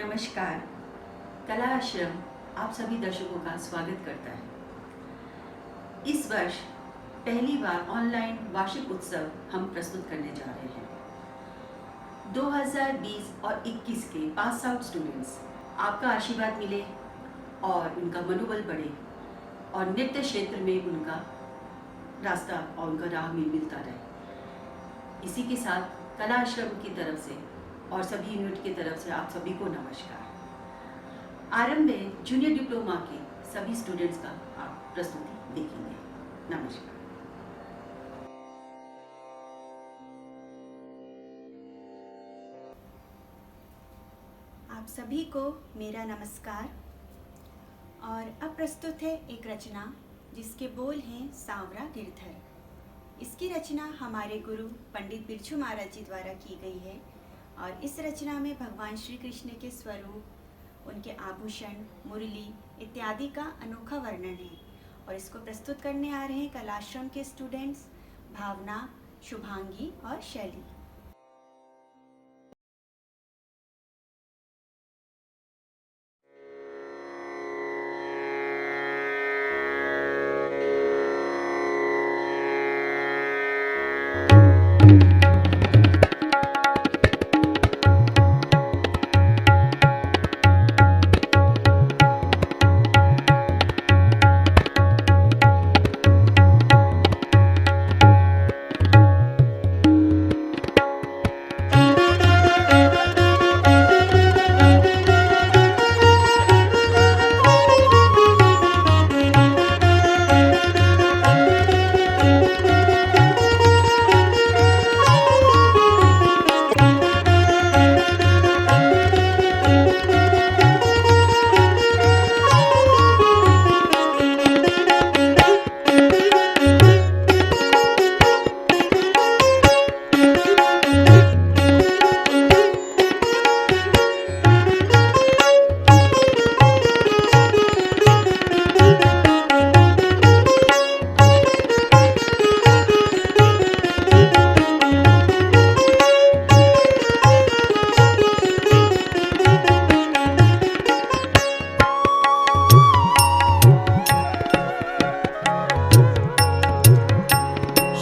नमस्कार। कला आश्रम आप सभी दर्शकों का स्वागत करता है। इस वर्ष पहली बार ऑनलाइन वार्षिक उत्सव हम प्रस्तुत करने जा रहे हैं। 2020 और 21 के पास आउट स्टूडेंट्स आपका आशीर्वाद मिले और उनका मनोबल बढ़े और नृत्य क्षेत्र में उनका रास्ता और उनका राह मिलता रहे। इसी के साथ कला आश्रम की तरफ से और सभी यूनिट की तरफ से आप सभी को नमस्कार। आरंभ में जूनियर डिप्लोमा के सभी स्टूडेंट्स का आप प्रस्तुति देखेंगे। नमस्कार। आप सभी को मेरा नमस्कार। और अब प्रस्तुत है एक रचना जिसके बोल हैं सांवरा गिरधर। इसकी रचना हमारे गुरु पंडित बिरजू महाराज जी द्वारा की गई है और इस रचना में भगवान श्री कृष्ण के स्वरूप, उनके आभूषण, मुरली इत्यादि का अनोखा वर्णन है। और इसको प्रस्तुत करने आ रहे हैं कलाश्रम के स्टूडेंट्स भावना, शुभांगी और शैली।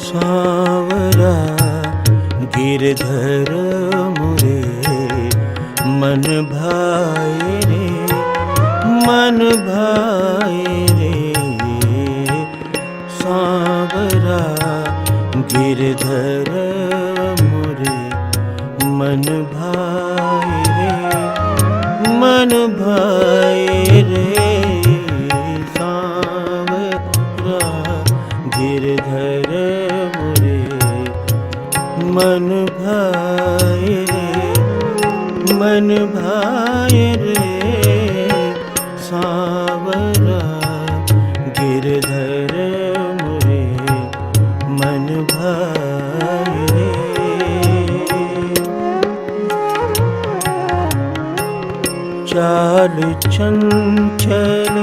सांवरा गिरधर मुरे मन भाए रे, मन भाए रे। सांवरा गिरधर मुरे मन भाए रे, मन भाए रे। सांवरा गिरधर मन भाए रे, मन भाए रे। सांवरा गिरधर मुरे मन भाए रे। चाल चंचल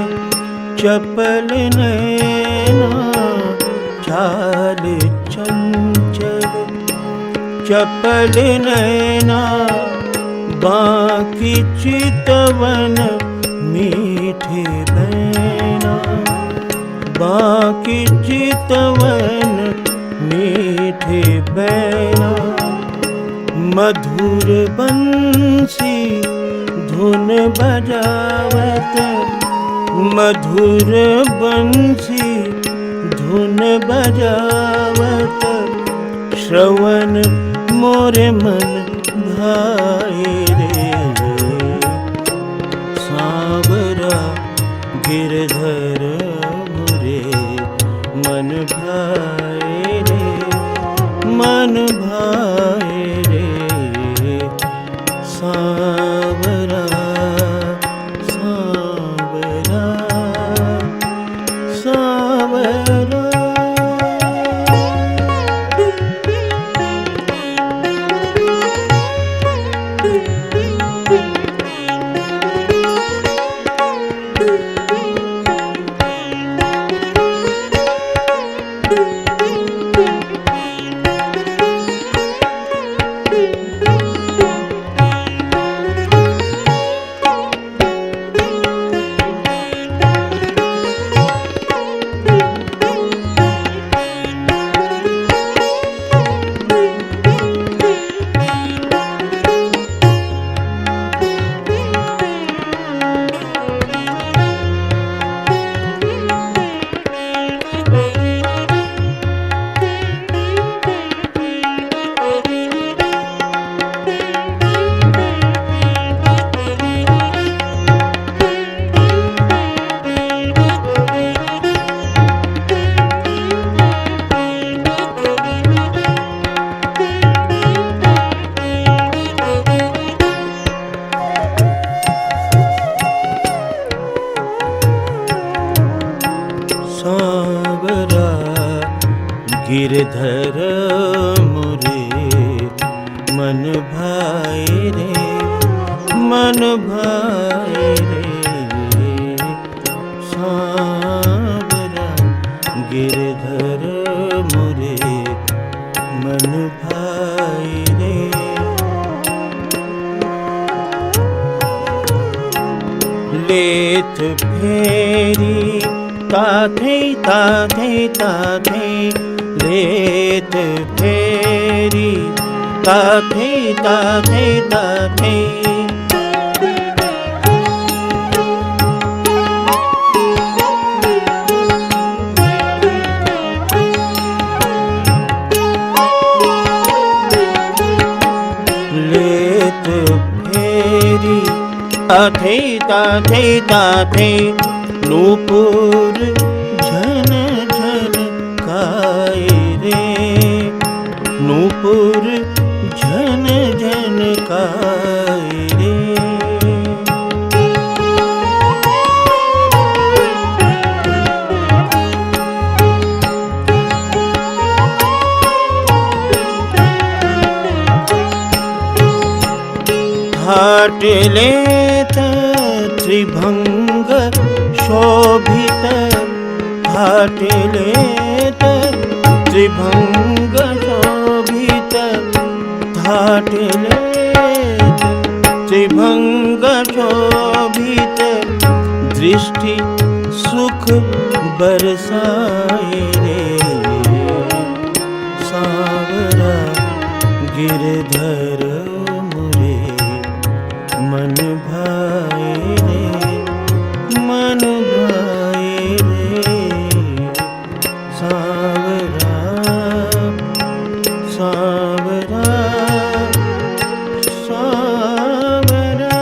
चपल नैना, चाल चंचल चपल नैना। बाकी चितवन मीठे बैना, बाकी चितवन मीठे बैना। मधुर बंसी धुन बजावत, मधुर बंसी धुन बजावत। श्रवण मोरे मन भाए रे। सांवरा गिरधर मुरे मन भाए रे, मन भाए रे। सांवरा सांवरा सांवरा। गिरधर मोरे मन भाए रे, मन भाए रे सांवरा। गिरधर मोरे मन भाए रे। लेत फेरी ताथे ताथे ताथे, लेत फेरी ताथे ताथे ताथे। लेत फेरी ताथे ताथे ताथे, नूपुर झन झन काए रे, नूपुर झन झन काए रे। हाट लेत त्रिभंग शोभित, हाट लेत त्रिभंग शोभित, हाट लेत त्रिभंग शोभित। दृष्टि सुख बरसाए रे सांवरा। गिरधर मोरे मन भाए रे, मन भाए रे सांवरा सांवरा सांवरा।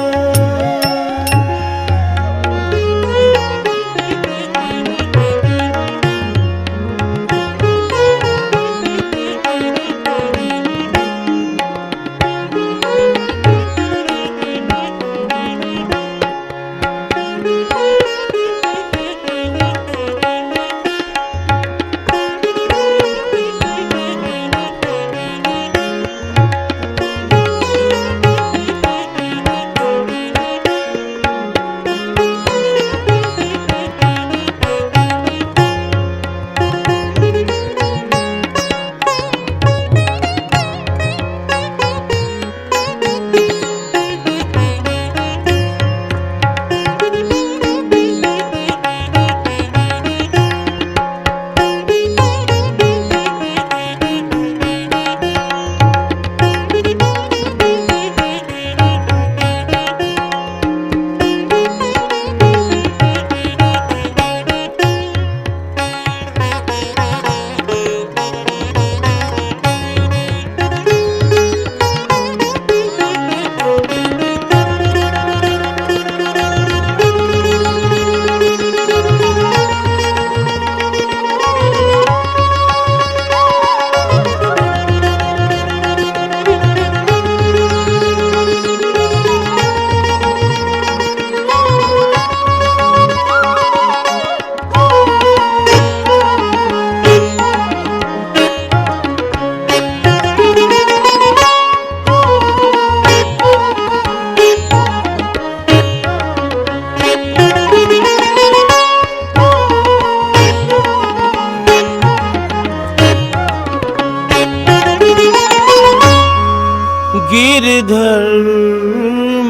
गिरधर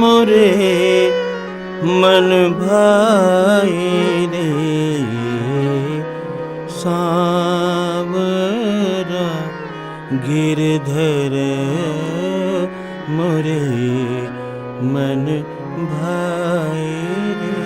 मोरे मन भाए रे सांवरा। गिरधर मोरे मन भाए रे।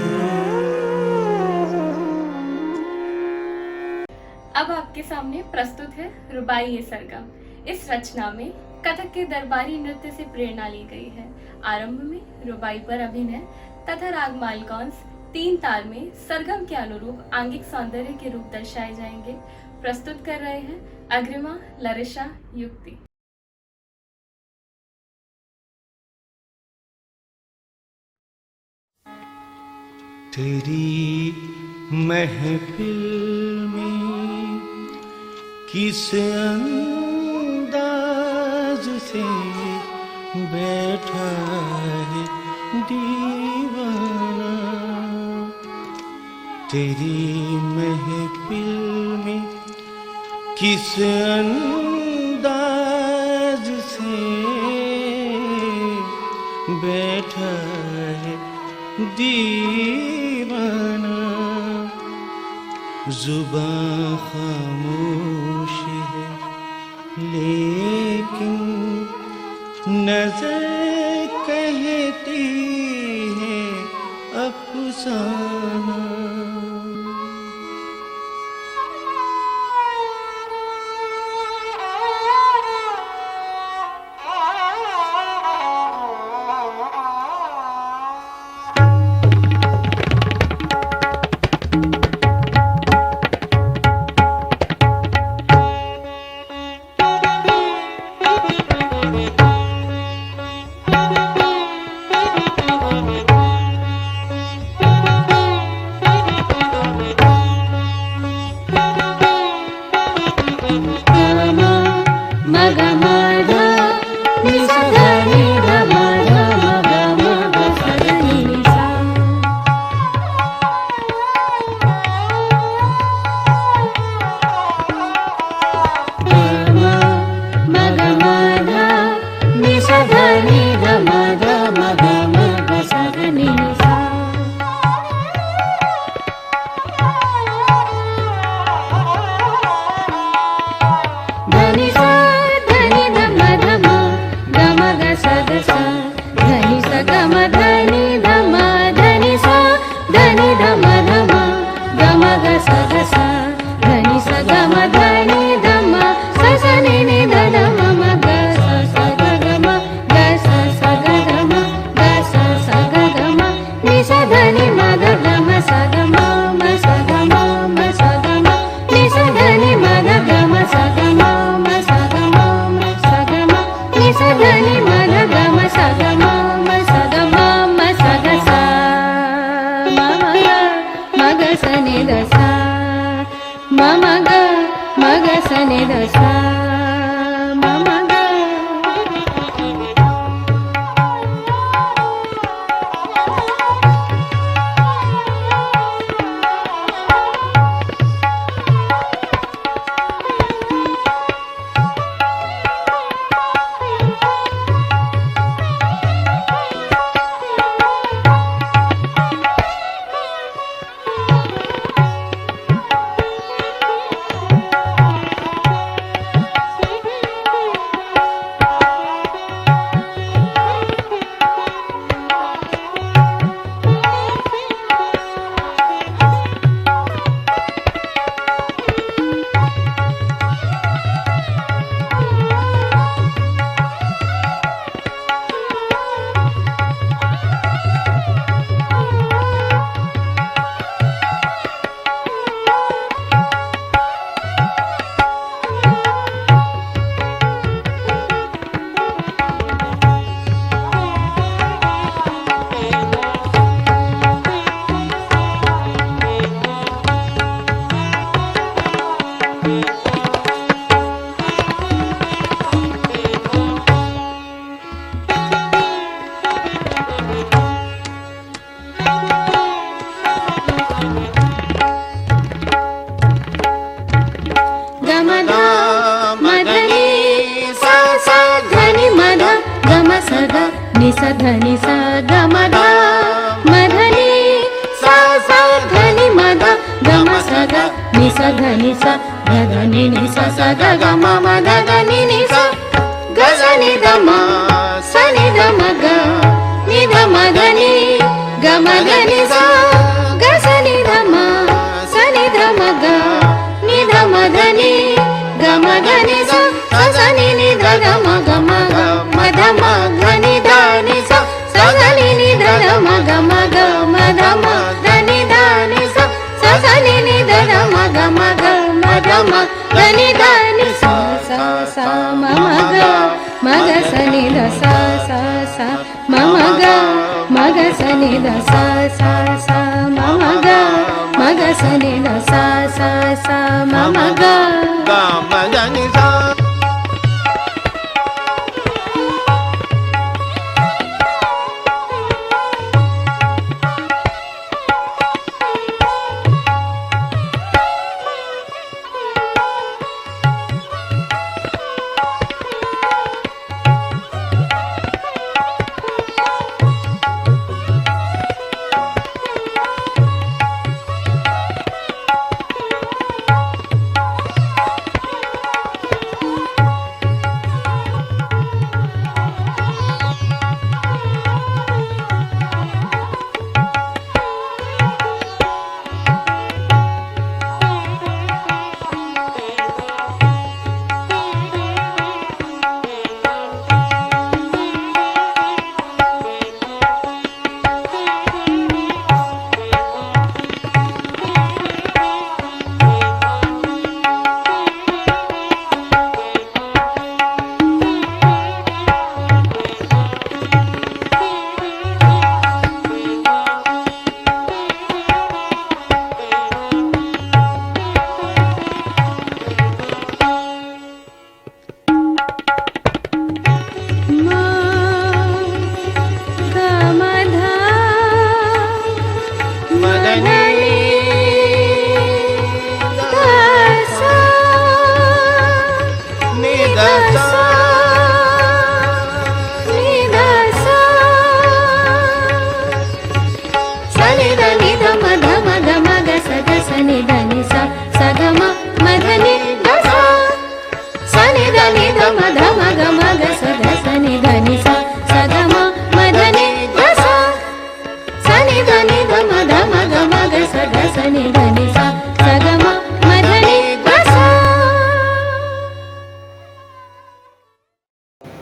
अब आपके सामने प्रस्तुत है रुबाई ये सरगम। इस रचना में कथक के दरबारी नृत्य से प्रेरणा ली गई है। आरंभ में रुबाई पर अभिनय तथा राग मालकौंस 3 ताल में सरगम के अनुरूप आंगिक सौंदर्य के रूप दर्शाए जाएंगे। प्रस्तुत कर रहे हैं अग्रिमा, लरिशा, युक्ति। तेरी महफिल में किस अंदाज से बैठा है दीवाना तेरी महफिल में किस अंदाज से बैठा है दीवाना जुबां खामोश है लेकिन नजर कहती है अफसाना धनि सा ग म ध मधनि सा सा धनि म ध ग म स ग नि स धनि सा ध धनि नि सा सा ग ग म म ध ध नि नि सा ग स नि ध म स नि ध म ग नि ध म ध नि ग म ध नि सा ग स नि ध म स नि ध म ग नि ध म ध नि ग म ध नि सा स स नि नि ध ध म ग म ग म ध म ध नि ध नि सा स स नि नि ध ध म ग म ग म ध म ध नि ध नि सा स स नि नि ध ध म ग म ग म ध म ध नि ध नि सा सा सा म म ग म ग स नि ध सा सा सा म म ग म ग स नि ध सा सा सा म म ग म ग सा नि ध सा सा सा म म ग ग म ध नि सा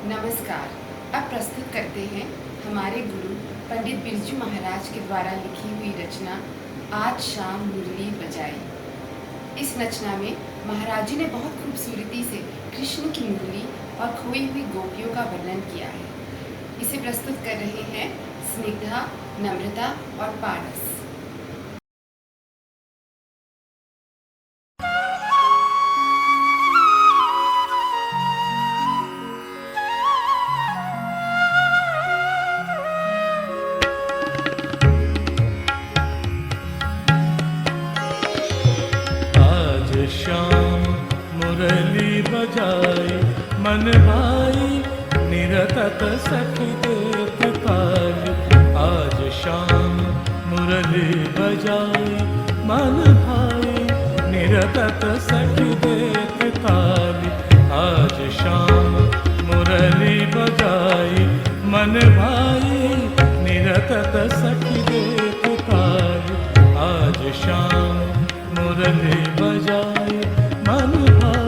नमस्कार। अब प्रस्तुत करते हैं हमारे गुरु पंडित बिरजू महाराज के द्वारा लिखी हुई रचना आज शाम मुरली बजाई। इस रचना में महाराज जी ने बहुत खूबसूरती से कृष्ण की मुरली और खोई हुई गोपियों का वर्णन किया है। इसे प्रस्तुत कर रहे हैं स्निग्धा, नम्रता और पारस। श्याम मुरली बजाई मन भाई निरतत सखी देख काल। आज शाम मुरली बजाई मन भाई निरतत सखी देख काल। आज शाम मुरली बजाई मन भाई निरतत सखी देख काल। आज शाम मुरली बजाई मन भाई।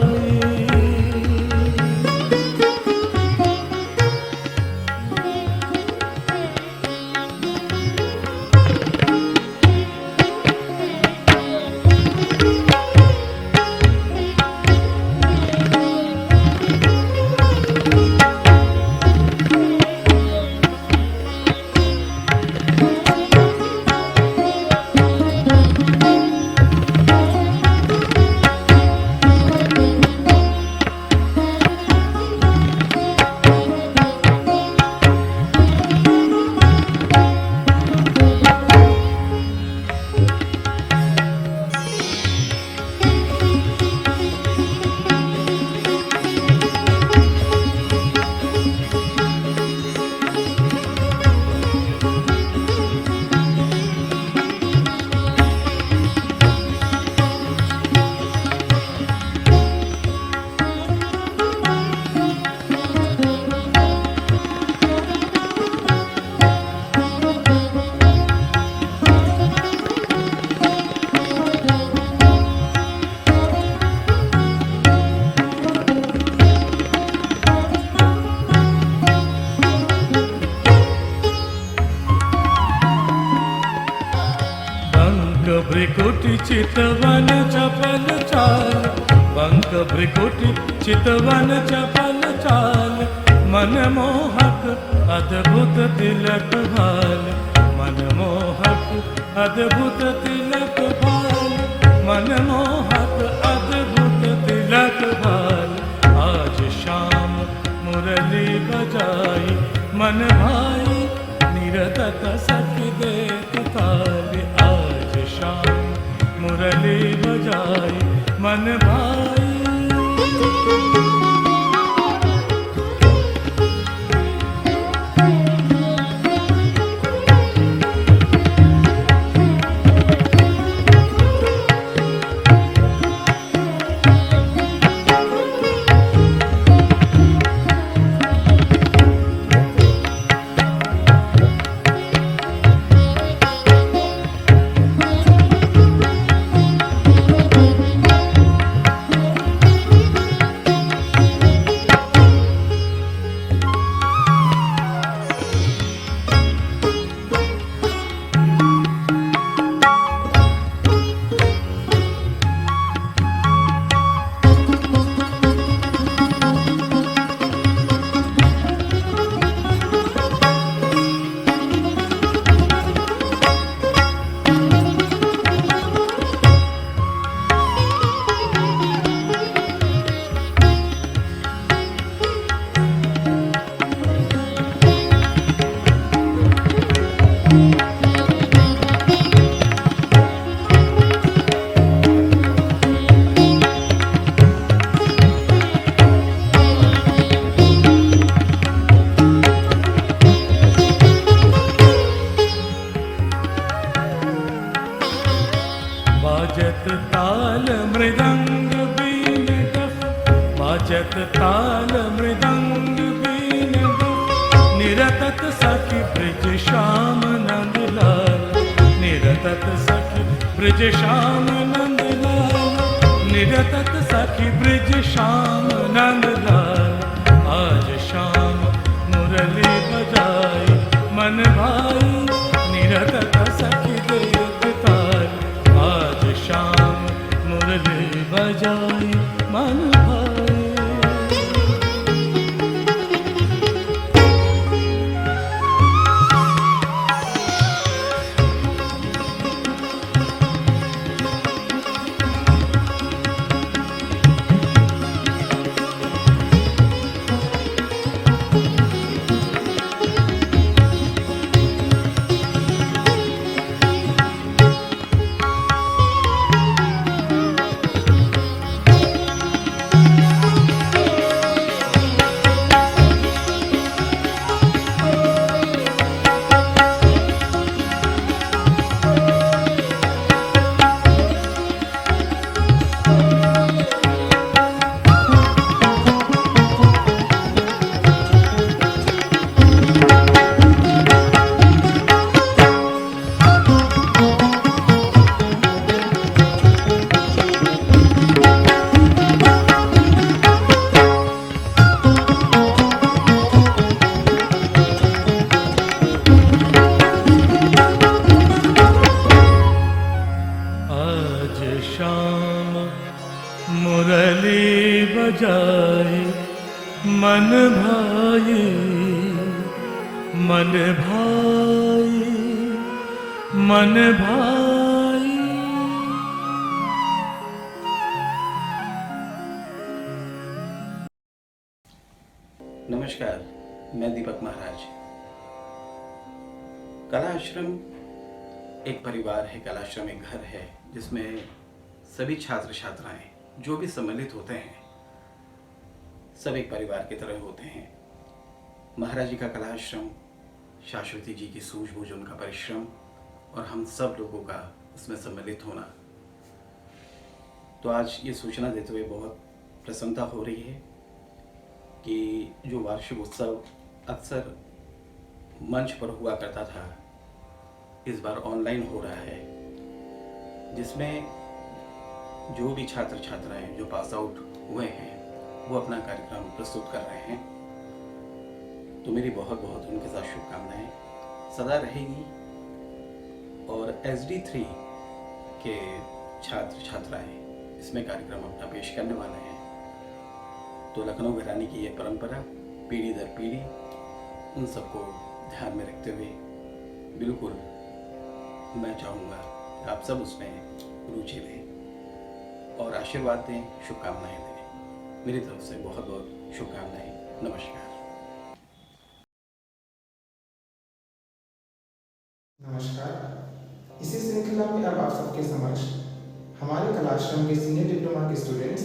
भ्रिकुटि चितवन चपल चाल। बंक भ्रिकुटि चितवन चपल चाल। मनमोहक अद्भुत तिलक भाल। मनमोहक अद्भुत तिलक भाल। मनमोहक अद्भुत तिलक भाल। आज शाम मुरली बजाई मन भाई निरतत सखी देत ताल। आज शाम मुरली बजाई मन भाई। बाजत ताल मृदंग बीन डफ। बाजत ताल मृदंग बीन डफ। निरतत सखी ब्रज श्याम नंद लाल। निरतत सखी ब्रज श्याम नंद लाल। निरतत सखी ब्रज श्याम नंद लाल। आज शाम मुरली बजाई मन भाई निरतत सखी देत ताल। आज शाम मुरली बजाई मन भाई। मुरली बजाई मन भाई मन भाई मन भाई। नमस्कार, मैं दीपक महाराज। कला आश्रम एक परिवार है, कला आश्रम एक घर है जिसमें सभी छात्र छात्राएं जो भी सम्मिलित होते हैं सब एक परिवार की तरह होते हैं। महाराज जी का कला आश्रम, शाश्वती जी की सूझबूझ, उनका परिश्रम और हम सब लोगों का उसमें सम्मिलित होना। तो आज ये सूचना देते हुए बहुत प्रसन्नता हो रही है कि जो वार्षिक उत्सव अक्सर मंच पर हुआ करता था इस बार ऑनलाइन हो रहा है, जिसमें जो भी छात्र छात्राएं जो पास आउट हुए हैं वो अपना कार्यक्रम प्रस्तुत कर रहे हैं। तो मेरी बहुत बहुत उनके साथ शुभकामनाएं सदा रहेगी। और SD3 के छात्र छात्राएं इसमें कार्यक्रम अपना पेश करने वाले हैं। तो लखनऊ घराने की ये परंपरा पीढ़ी दर पीढ़ी उन सबको ध्यान में रखते हुए बिल्कुल मैं चाहूँगा आप सब उसमें रुचि लें। आशीर्वाद दें, शुभकामनाएं दें। मेरी तरफ से बहुत बहुत शुभकामनाएं। नमस्कार। नमस्कार। इसी श्रृंखला में अब आप सबके समक्ष हमारे कलाश्रम के सीनियर डिप्लोमा के स्टूडेंट्स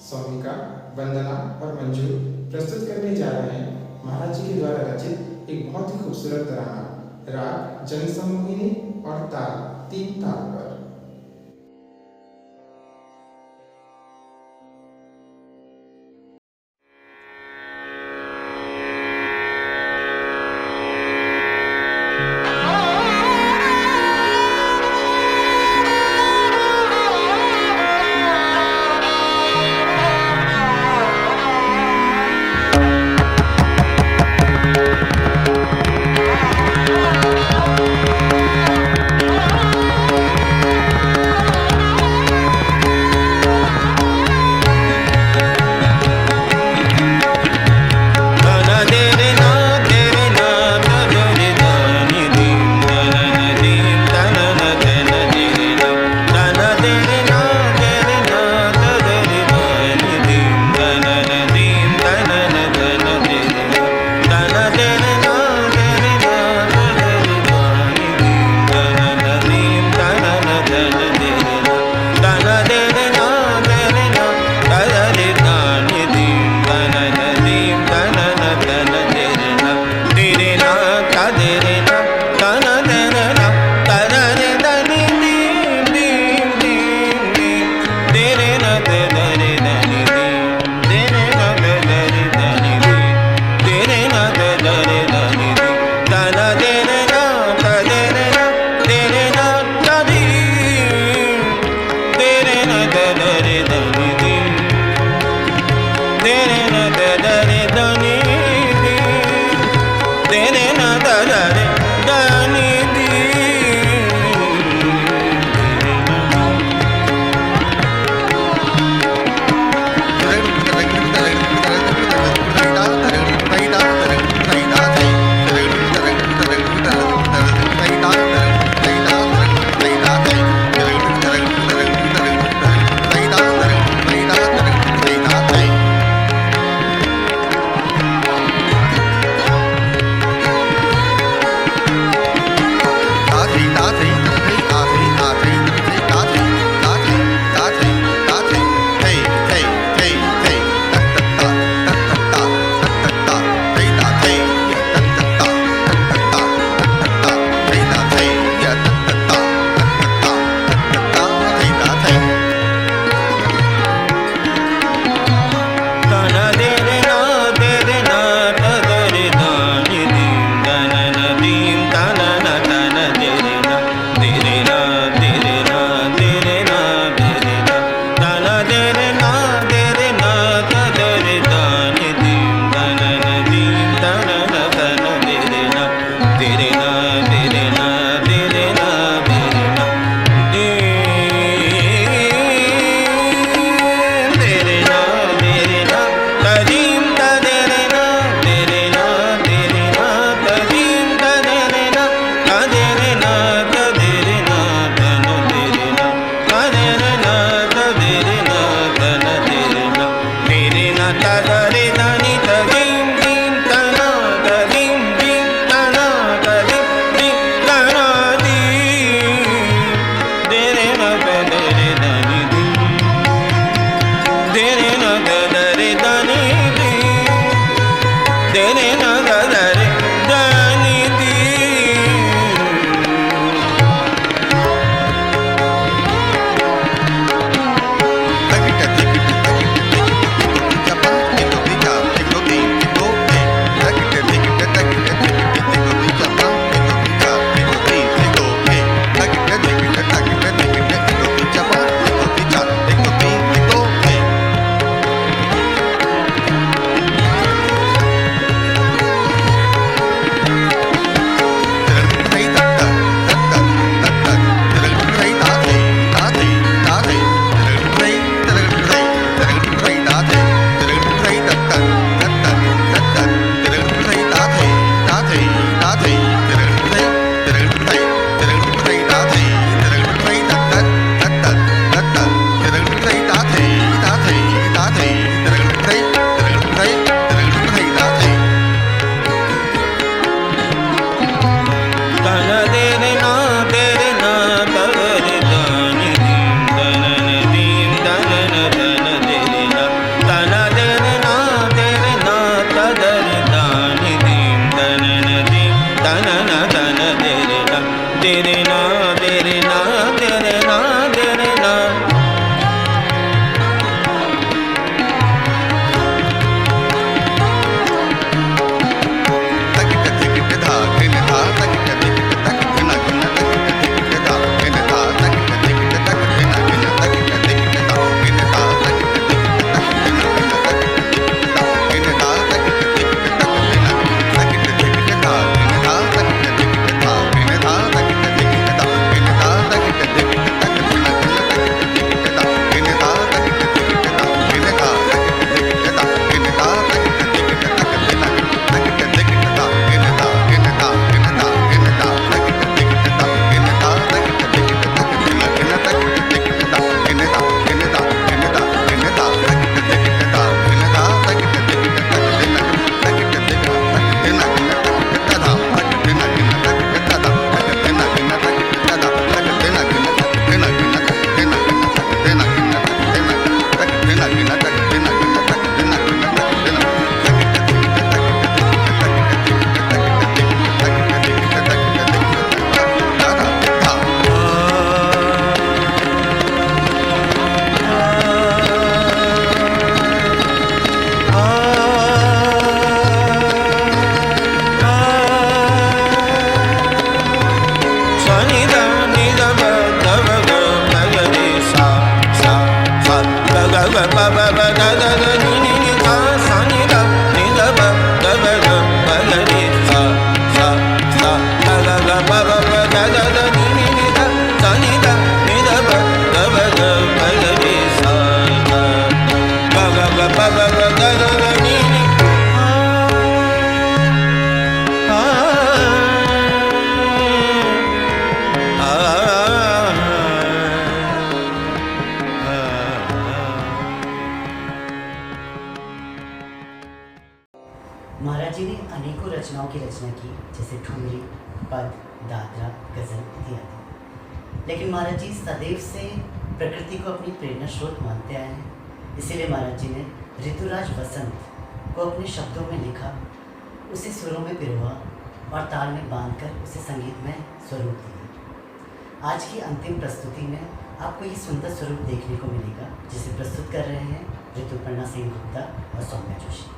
सौमिका, वंदना और मंजू प्रस्तुत करने जा रहे हैं महाराज जी के द्वारा रचित एक बहुत ही खूबसूरत तराना, राग जनसमोहिनी और ताल 3 ताल पर। महाराज जी ने अनेकों रचनाओं की रचना की, जैसे ठुमरी, पद, दादरा, गजल इत्यादि। लेकिन महाराज जी सदैव से प्रकृति को अपनी प्रेरणा स्रोत मानते आए हैं। इसीलिए महाराज जी ने ऋतुराज वसंत को अपने शब्दों में लिखा, उसे सुरों में पिरोआ और ताल में बांधकर उसे संगीत में स्वरूप दिया। आज की अंतिम प्रस्तुति में आपको ये सुंदर स्वरूप देखने को मिलेगा, जिसे प्रस्तुत कर रहे हैं ऋतुपर्णा सिंह गुप्ता और सौम्या जोशी।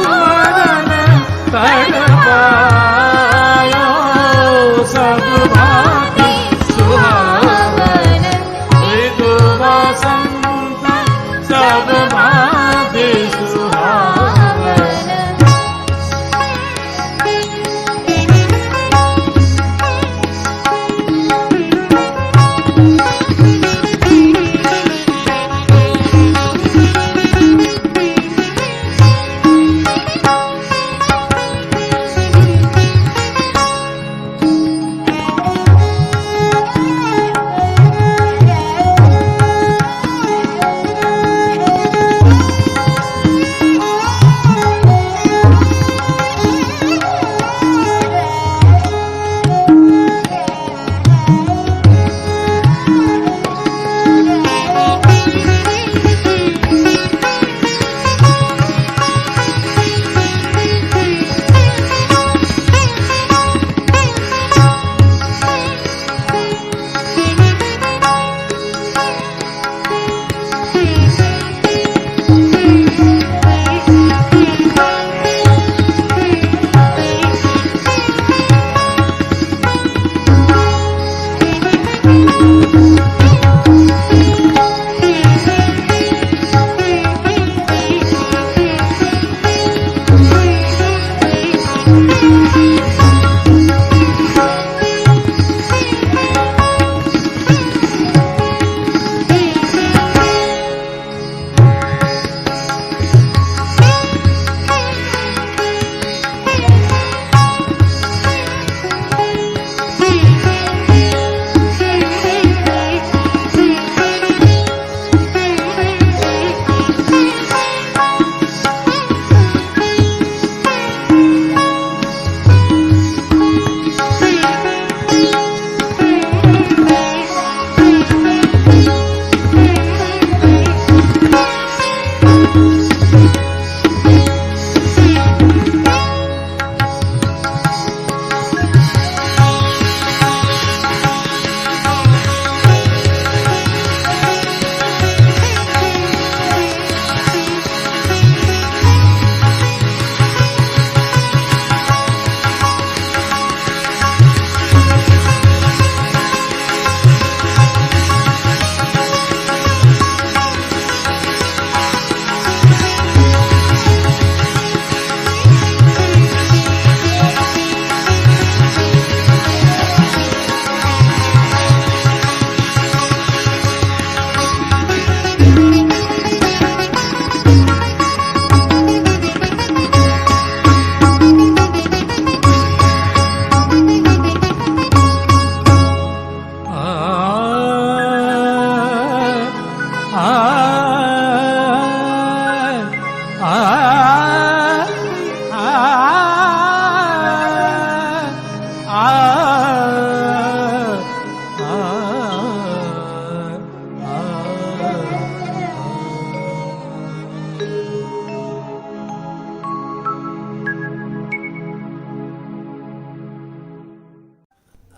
मदन तड़पायो सब भांति सुहावन ऋतु वसंत सब भांति सुहावन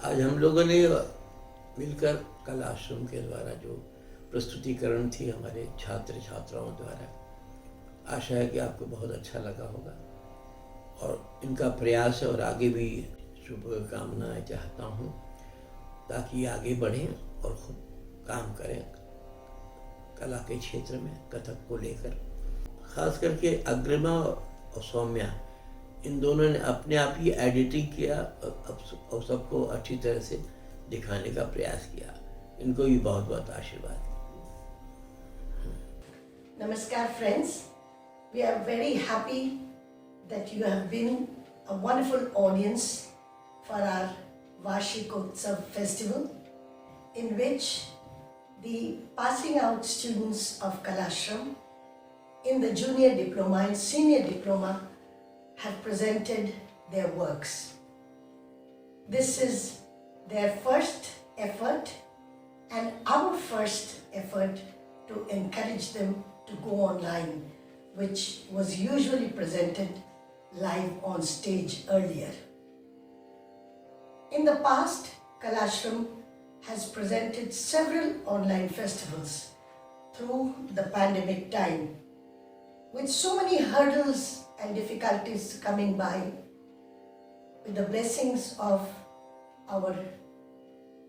आज हम लोगों ने मिलकर कला आश्रम के द्वारा जो प्रस्तुतिकरण थी हमारे छात्र छात्राओं द्वारा, आशा है कि आपको बहुत अच्छा लगा होगा और इनका प्रयास है और आगे भी शुभकामनाएं चाहता हूँ ताकि आगे बढ़ें और खूब काम करें कला के क्षेत्र में कथक को लेकर। खास करके अग्रिमा और सौम्या इन दोनों ने अपने आप ही एडिटिंग किया और सबको अच्छी तरह से दिखाने का प्रयास किया। इनको भी बहुत बहुत आशीर्वाद। Namaskar friends, we are very happy that you have been a wonderful audience for our Varshikotsav festival in which the passing out students of Kalashram in the junior diploma and senior diploma have presented their works. This is their first effort and our first effort to encourage them to go online, which was usually presented live on stage earlier. In the past, Kalashram has presented several online festivals through the pandemic time. With so many hurdles and difficulties coming by, with the blessings of our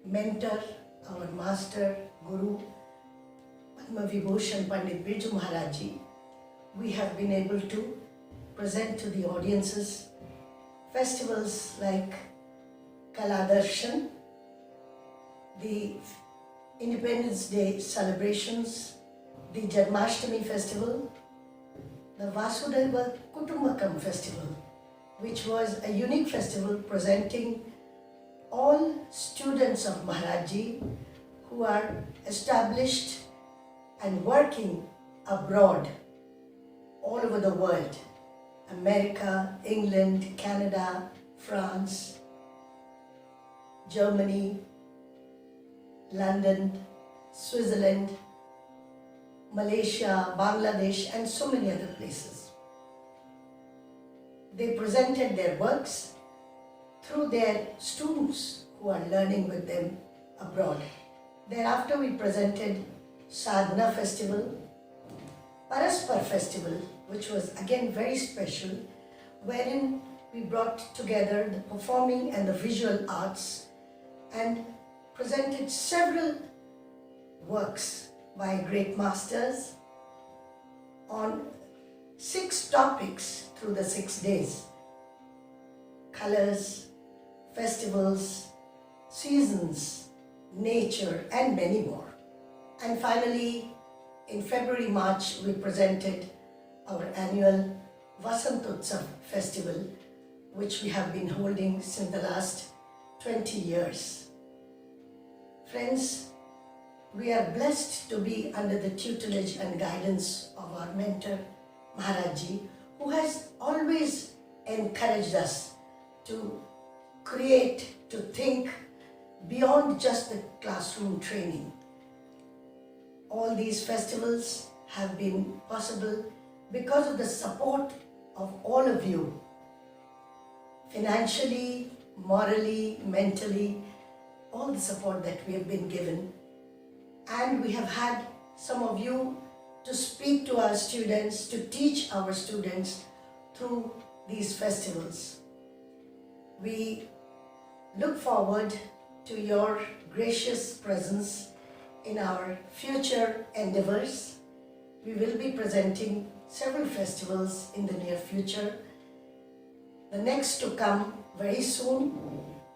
mentor, our master, Guru, Padma Vibhushan Pandit Birju Maharaj Ji, we have been able to present to the audiences festivals like Kaladarshan, the Independence Day celebrations, the Janmashtami festival, the Vasudhaiva Kutumbakam festival, which was a unique festival presenting all students of Maharaj Ji who are established and working abroad all over the world, America, England, Canada, France, Germany, London, Switzerland, Malaysia, Bangladesh, and so many other places. They presented their works through their students who are learning with them abroad. Thereafter, we presented Sadhana Festival, Paraspar Festival, which was again very special, wherein we brought together the performing and the visual arts and presented several works by great masters on 6 topics through the 6 days: colors, festivals, seasons, nature, and many more. And finally, in February, March, we presented our annual Vasantotsav festival, which we have been holding since the last 20 years. Friends, we are blessed to be under the tutelage and guidance of our mentor, Maharaj Ji, who has always encouraged us to create, to think beyond just the classroom training. All these festivals have been possible because of the support of all of you, financially, morally, mentally, all the support that we have been given. And we have had some of you to speak to our students, to teach our students through these festivals. We look forward to your gracious presence in our future endeavors. We will be presenting several festivals in the near future. The next to come very soon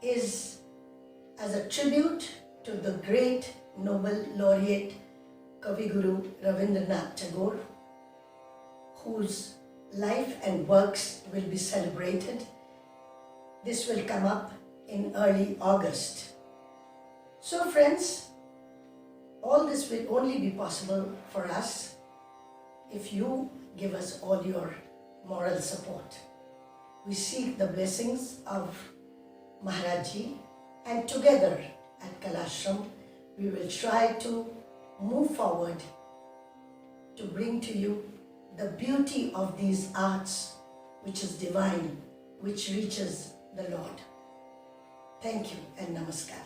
is as a tribute to the great Nobel laureate Kaviguru Rabindranath Tagore, whose life and works will be celebrated. This will come up in early August. So friends, all this will only be possible for us if you give us all your moral support. We seek the blessings of Maharaj Ji, and together at Kalashram we will try to move forward to bring to you the beauty of these arts, which is divine, which reaches the Lord. Thank you and namaskar.